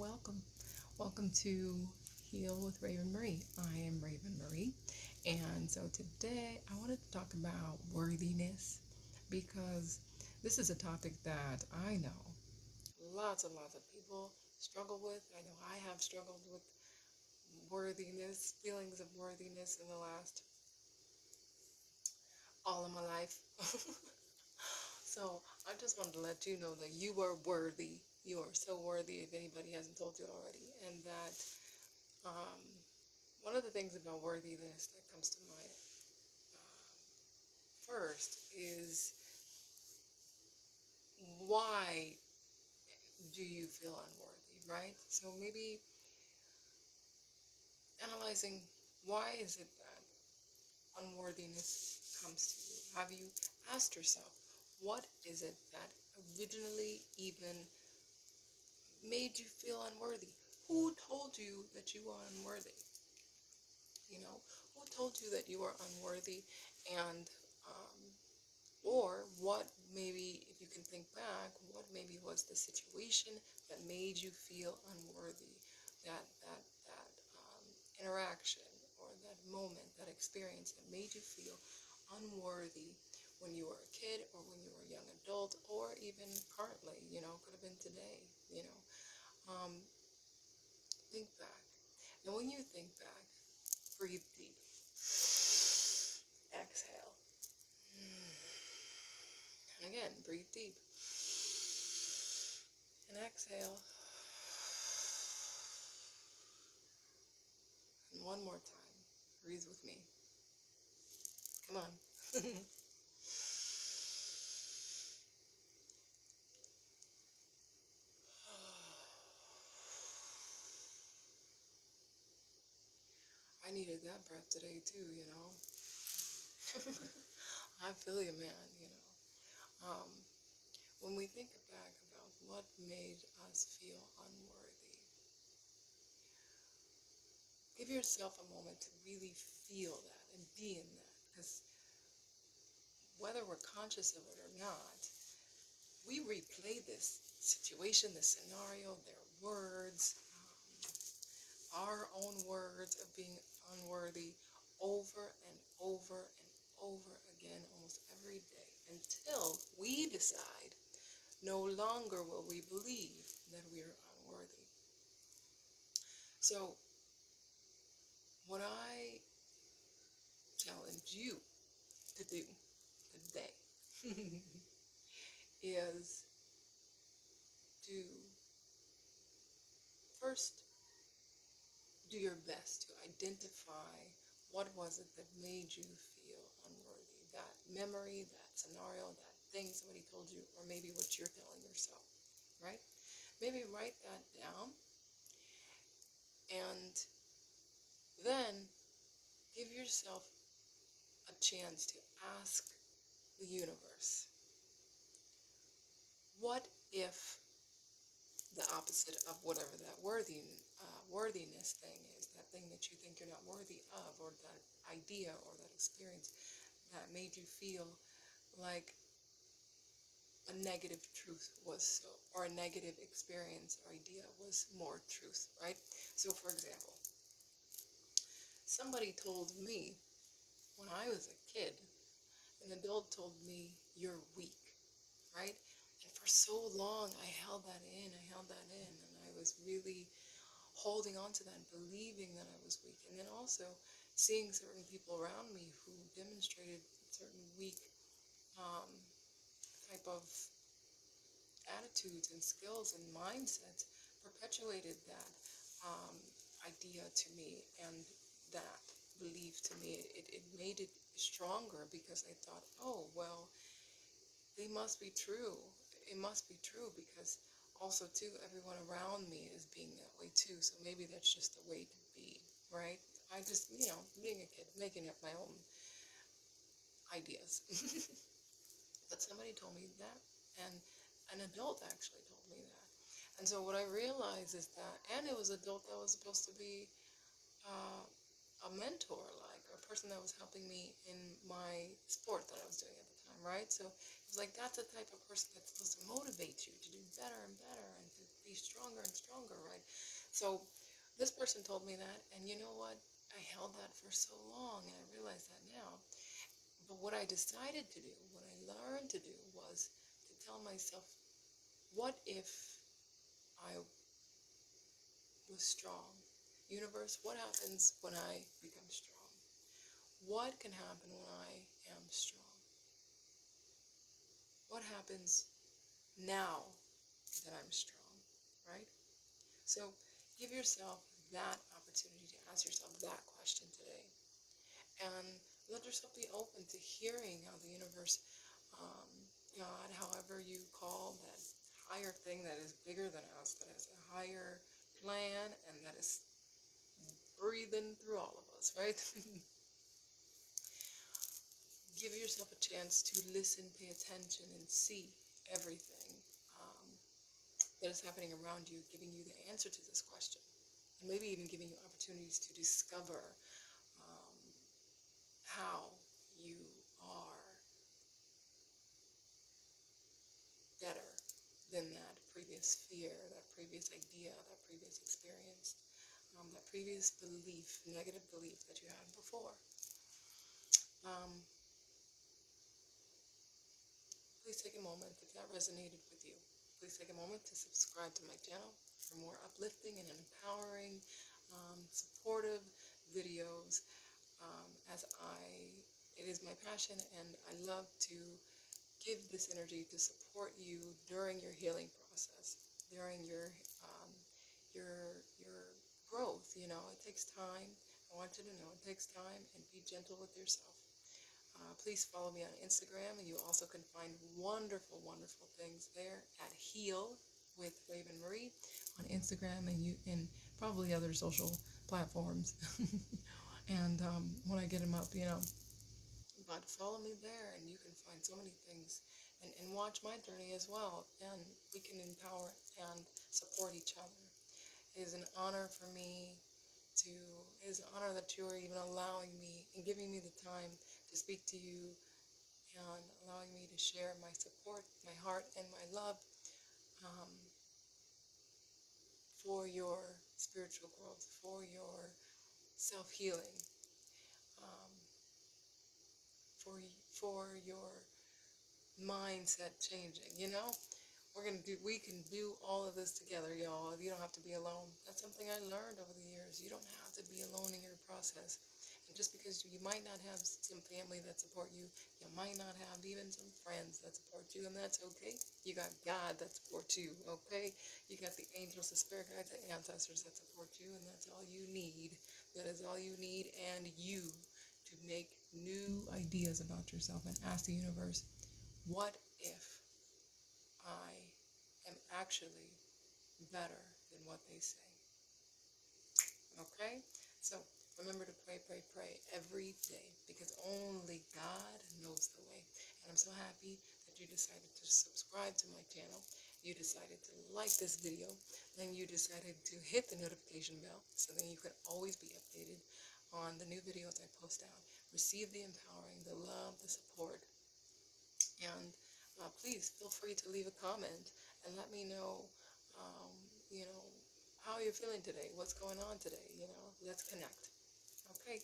welcome. Welcome to Heal with Raven Marie. I am Raven Marie, and so today I wanted to talk about worthiness because this is a topic that I know lots and lots of people struggle with. I know I have struggled with worthiness, feelings of worthiness in the last all of my life. So I just wanted to let you know that you are worthy. You are so worthy if anybody hasn't told you already, and that um, one of the things about worthiness that comes to mind first is why do you feel unworthy, right? So maybe analyzing why is it that unworthiness comes to you? Have you asked yourself, what is it that originally even made you feel unworthy? Who told you that you are unworthy? You know, who told you that you are unworthy? And or what maybe, if you can think back, what maybe was the situation that made you feel unworthy? That interaction or that moment, that experience that made you feel unworthy when you were a kid or when you were a young adult or even currently, could have been today, think back. And when you think back, breathe deep. Exhale. And again, breathe deep. And exhale. And one more time. Breathe with me. Come on. I needed that breath today too. I feel you, man. Um, when we think back about what made us feel unworthy, give yourself a moment to really feel that and be in that. Because whether we're conscious of it or not, we replay this situation, this scenario, their words, our own words of being unworthy over and over and over again almost every day until we decide no longer will we believe that we are unworthy. So, what I challenge you to do today is to first do your best to identify what was it that made you feel unworthy. That memory, that scenario, that thing somebody told you, or maybe what you're telling yourself, right? Maybe write that down and then give yourself a chance to ask the universe, what if the opposite of whatever that worthiness thing is, that thing that you think you're not worthy of, or that idea or that experience that made you feel like a negative truth was so, or a negative experience or idea was more truth, right? So, for example, somebody told me when I was a kid, an adult told me, you're weak, right? And for so long, I held that in, and I was really holding on to that and believing that I was weak. And then also seeing certain people around me who demonstrated certain weak um, type of attitudes and skills and mindsets perpetuated that um, idea to me and that belief to me. It made it stronger because I thought, oh, well, they must be true. It must be true because also, too, everyone around me is being that way, too. So maybe that's just the way to be, right? I just, being a kid, making up my own ideas. But somebody told me that, and an adult actually told me that. And so what I realized is that, and it was an adult that was supposed to be uh, a mentor, like a person that was helping me in my sport that I was doing at the time, right? So it was like that's the type of person that's supposed to motivate you to do better and better and to be stronger and stronger, right? So this person told me that, and you know what? I held that for so long, and I realize that now. But what I decided to do, what I learned to do, was to tell myself, what if I was strong? Universe, what happens when I become strong? What can happen when I am strong? What happens now that I'm strong, right? So give yourself that opportunity to ask yourself that question today. And let yourself be open to hearing how the universe, um, God, however you call that higher thing that is bigger than us, that has a higher plan, and that is breathing through all of us, right? Give yourself a chance to listen, pay attention, and see everything um, that is happening around you, giving you the answer to this question, and maybe even giving you opportunities to discover um, how you are better than that previous fear, that previous idea, that previous experience, that previous belief, negative belief that you had before. Um, Please take a moment if that resonated with you. Please take a moment to subscribe to my channel for more uplifting and empowering, supportive videos. It is my passion, and I love to give this energy to support you during your healing process, during your growth. You know, it takes time. I want you to know it takes time, and be gentle with yourself. Please follow me on Instagram, and you also can find wonderful, wonderful things there at Heal with Raven Marie on Instagram, and probably other social platforms. And when I get them up, but follow me there, and you can find so many things, and watch my journey as well, and we can empower and support each other. It is an honor for me to, it is an honor that you are even allowing me and giving me the time to speak to you, and allowing me to share my support, my heart, and my love um, for your spiritual growth, for your self-healing, um, for your mindset changing, we can do all of this together, y'all. You don't have to be alone. That's something I learned over the years. You don't have to be alone in your process. And just because you might not have some family that support you, you might not have even some friends that support you, and that's okay. You got God that supports you, okay? You got the angels, the spirit guides, the ancestors that support you, and that's all you need. That is all you need, and you to make new ideas about yourself and ask the universe, what if I am actually better than what they say? Okay? So remember to pray, pray, pray every day, because only God knows the way. And I'm so happy that you decided to subscribe to my channel. You decided to like this video. Then you decided to hit the notification bell, so then you can always be updated on the new videos I post out. Receive the empowering, the love, the support, and please feel free to leave a comment and let me know, um, you know, how you're feeling today, what's going on today, let's connect. Okay,